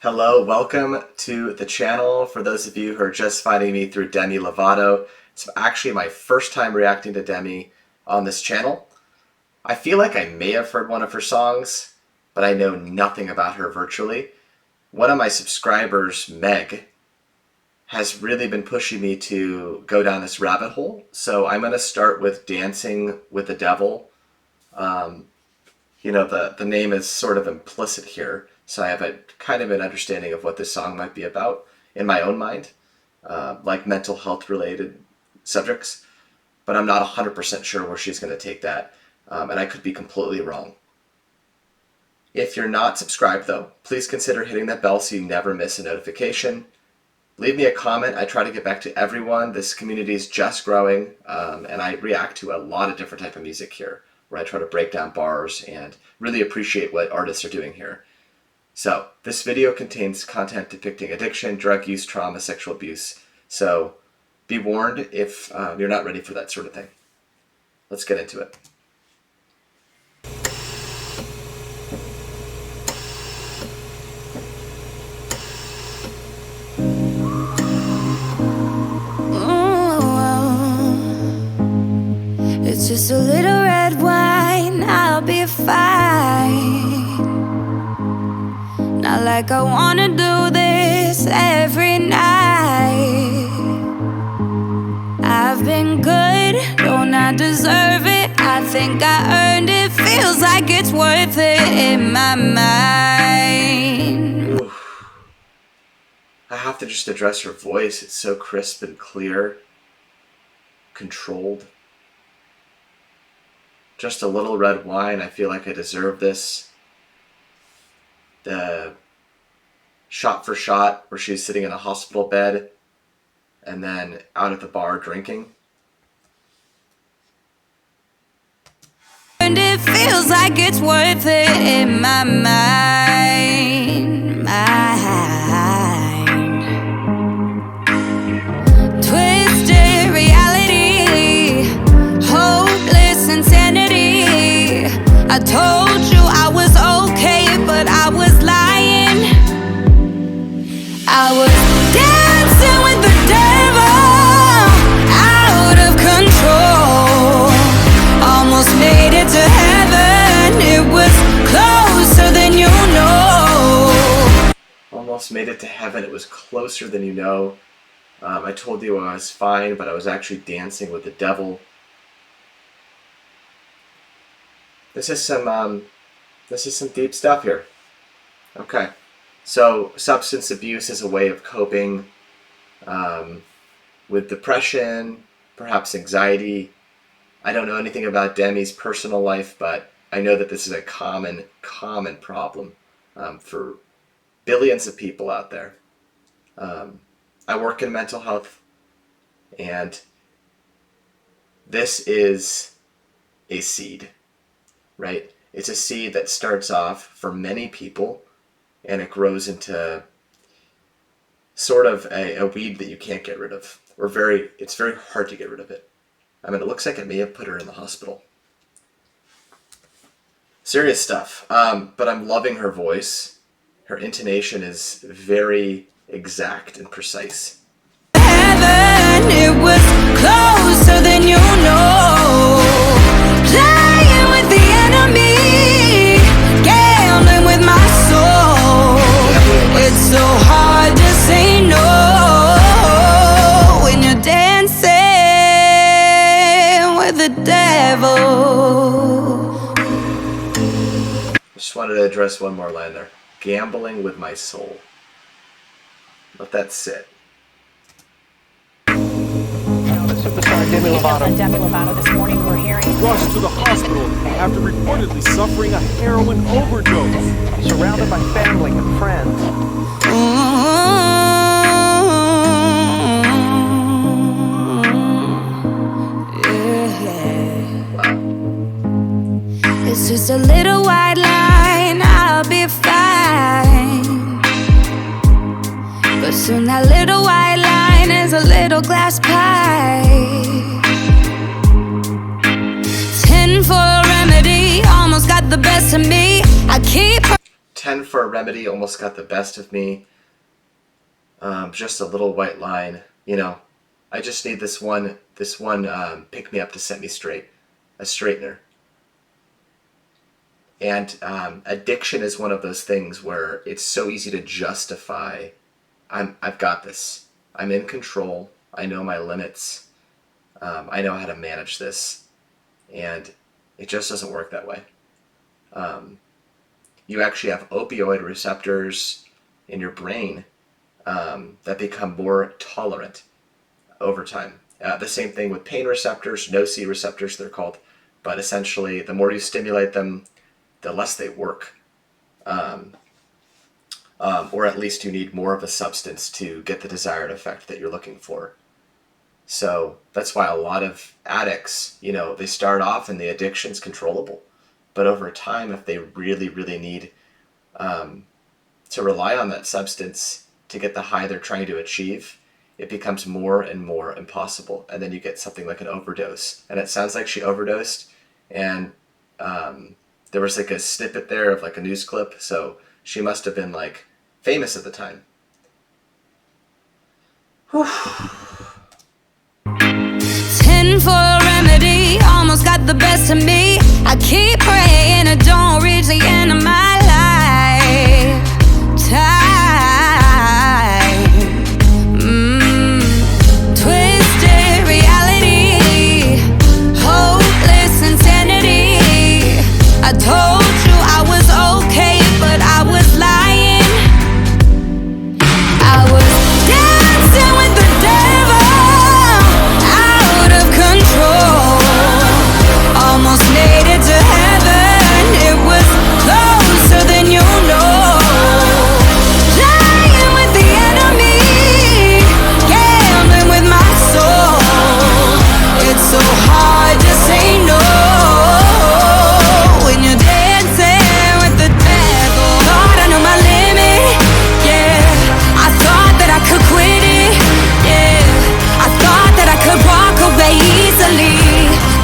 Hello, welcome to the channel. For those of you who are just finding me through Demi Lovato, it's actually my first time reacting to Demi on this channel. I feel like I may have heard one of her songs, but I know nothing about her virtually. One of my subscribers, Meg, has really been pushing me to go down this rabbit hole. So I'm going to start with Dancing with the Devil. The name is sort of implicit here, so I have a kind of an understanding of what this song might be about in my own mind, like mental health related subjects, but I'm not 100% sure where she's going to take that, and I could be completely wrong. If you're not subscribed though, please consider hitting that bell so you never miss a notification. Leave me a comment. I try to get back to everyone. This community is just growing, and I react to a lot of different type of music here, where I try to break down bars and really appreciate what artists are doing here. So this video contains content depicting addiction, drug use, trauma, sexual abuse. So be warned if you're not ready for that sort of thing. Let's get into it. It's just a little red wine, I'll be fine. Not like I wanna do this every night. I've been good, don't I deserve it? I think I earned it, feels like it's worth it in my mind. Oof. I have to just address her voice. It's so crisp and clear, controlled. Just a little red wine, I feel like I deserve this. The shot for shot where she's sitting in a hospital bed and then out at the bar drinking. And it feels like it's worth it in my mind. Twisted reality, hopeless insanity. I told you I was okay, but I was lying. I was dancing with the devil, out of control. Almost made it to heaven, it was closer than you know. Almost made it to heaven, it was closer than you know. I told you I was fine, but I was actually dancing with the devil. This is some deep stuff here. Okay, so substance abuse is a way of coping with depression, perhaps anxiety. I don't know anything about Demi's personal life, but I know that this is a common problem for billions of people out there. I work in mental health, and this is a seed, right? It's a seed that starts off for many people, and it grows into sort of a weed that you can't get rid of, or it's very hard to get rid of it. I mean, it looks like it may have put her in the hospital. Serious stuff, but I'm loving her voice. Her intonation is very exact and precise. Heaven, it was closer than you know. Playing with the enemy, gambling with my soul. It's so hard to say no when you're dancing with the devil. Just wanted to address one more line there. Gambling with my soul. Let that sit. Now the superstar Demi Lovato. Demi Lovato this morning we're hearing Rushed to the hospital after reportedly suffering a heroin overdose. Surrounded by family and friends. It's just a little white line, I'll be fine. But soon that little white line is a little glass pie. 10 for a remedy, almost got the best of me. I keep 10 for a remedy almost got the best of me. Just a little white line, you know. I just need this one pick me up to set me straight, a straightener. And addiction is one of those things where it's so easy to justify. I've got this. I'm in control. I know my limits. I know how to manage this, and it just doesn't work that way. You actually have opioid receptors in your brain that become more tolerant over time. The same thing with pain receptors, nociceptors they're called, but essentially the more you stimulate them, the less they work. Or at least you need more of a substance to get the desired effect that you're looking for. So that's why a lot of addicts, you know, they start off and the addiction's controllable. But over time, if they really, really need to rely on that substance to get the high they're trying to achieve, it becomes more and more impossible. And then you get something like an overdose. And it sounds like she overdosed. And there was like a snippet there of like a news clip. So she must have been like famous at the time. Whew. 10 for a remedy, almost got the best of me. I keep praying I don't reach the end of my lifetime. Twisted reality, hopeless insanity. I told you I was okay, but I was lying. I was dancing with the devil, out of control. Almost made it to heaven. It was closer than you know. Lying with the enemy, gambling with my soul. It's so hard to say no when you're dancing with the devil. Thought I knew my limit, yeah. I thought that I could quit it, yeah. I thought that I could walk away easily,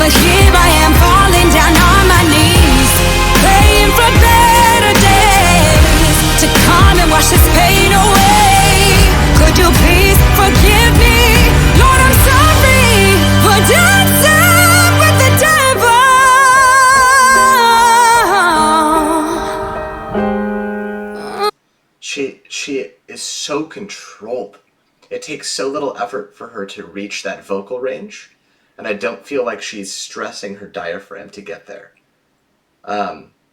but here I am falling down on my knees, praying for better days to come and wash this pain away. Could you please forgive me? Lord, I'm sorry for dancing with the devil. She is so controlled. It takes so little effort for her to reach that vocal range, and I don't feel like she's stressing her diaphragm to get there.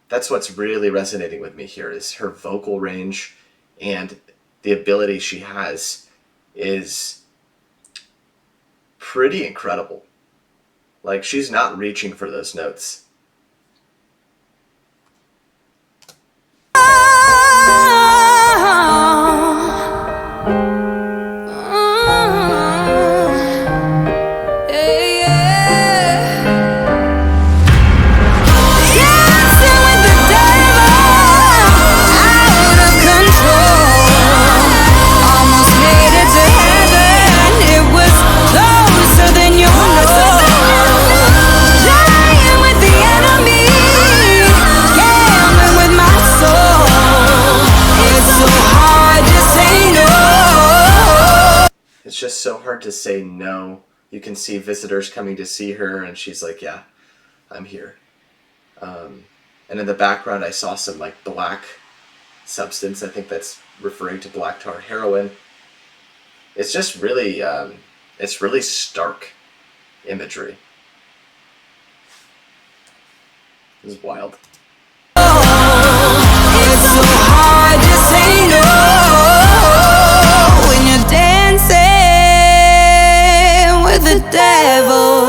That's what's really resonating with me here is her vocal range, and the ability she has is pretty incredible. Like, she's not reaching for those notes. It's just so hard to say no. You can see visitors coming to see her, and she's like, yeah, I'm here. And in the background, I saw some like black substance. I think that's referring to black tar heroin. It's just really, it's really stark imagery. This is wild. It's so hard to say no when you're dancing with the devil.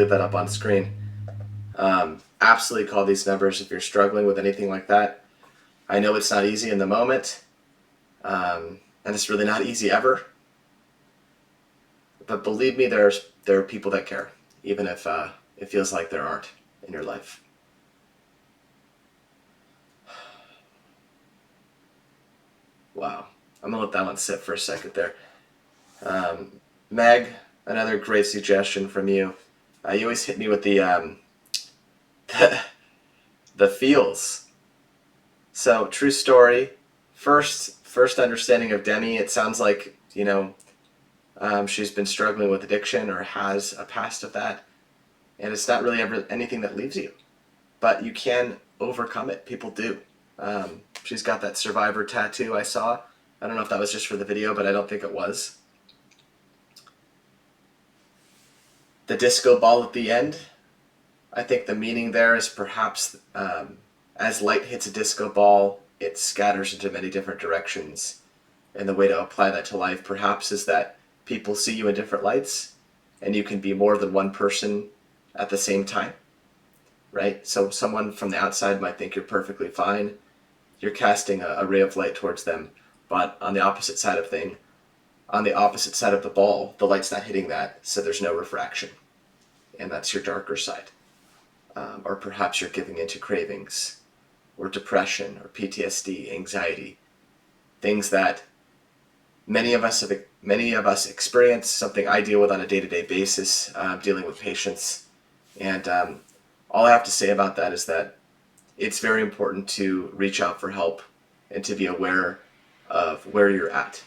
put that up on screen. Absolutely call these numbers if you're struggling with anything like that. I know it's not easy in the moment, and it's really not easy ever. But believe me, there are people that care, even if it feels like there aren't in your life. Wow. I'm going to let that one sit for a second there. Meg, another great suggestion from you. You always hit me with the the feels. So, true story. First understanding of Demi, it sounds like, she's been struggling with addiction or has a past of that. And it's not really ever anything that leaves you. But you can overcome it. People do. She's got that survivor tattoo I saw. I don't know if that was just for the video, but I don't think it was. The disco ball at the end, I think the meaning there is perhaps as light hits a disco ball, it scatters into many different directions. And the way to apply that to life perhaps is that people see you in different lights, and you can be more than one person at the same time, right? So someone from the outside might think you're perfectly fine. You're casting a ray of light towards them, but on the opposite side of the ball, the light's not hitting that, so there's no refraction. And that's your darker side. Or perhaps you're giving into cravings, or depression, or PTSD, anxiety, things that many of us experience, something I deal with on a day-to-day basis, dealing with patients. And all I have to say about that is that it's very important to reach out for help and to be aware of where you're at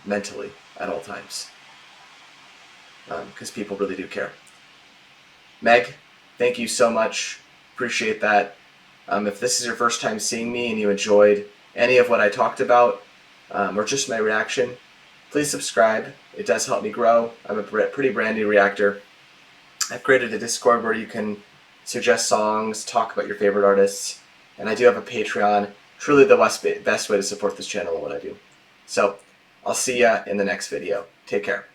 mentally at all times, because people really do care. Meg, thank you so much. Appreciate that. If this is your first time seeing me and you enjoyed any of what I talked about, or just my reaction, please subscribe. It does help me grow. I'm a pretty brand new reactor. I've created a Discord where you can suggest songs, talk about your favorite artists, and I do have a Patreon. Truly the best way to support this channel and what I do. So, I'll see ya in the next video. Take care.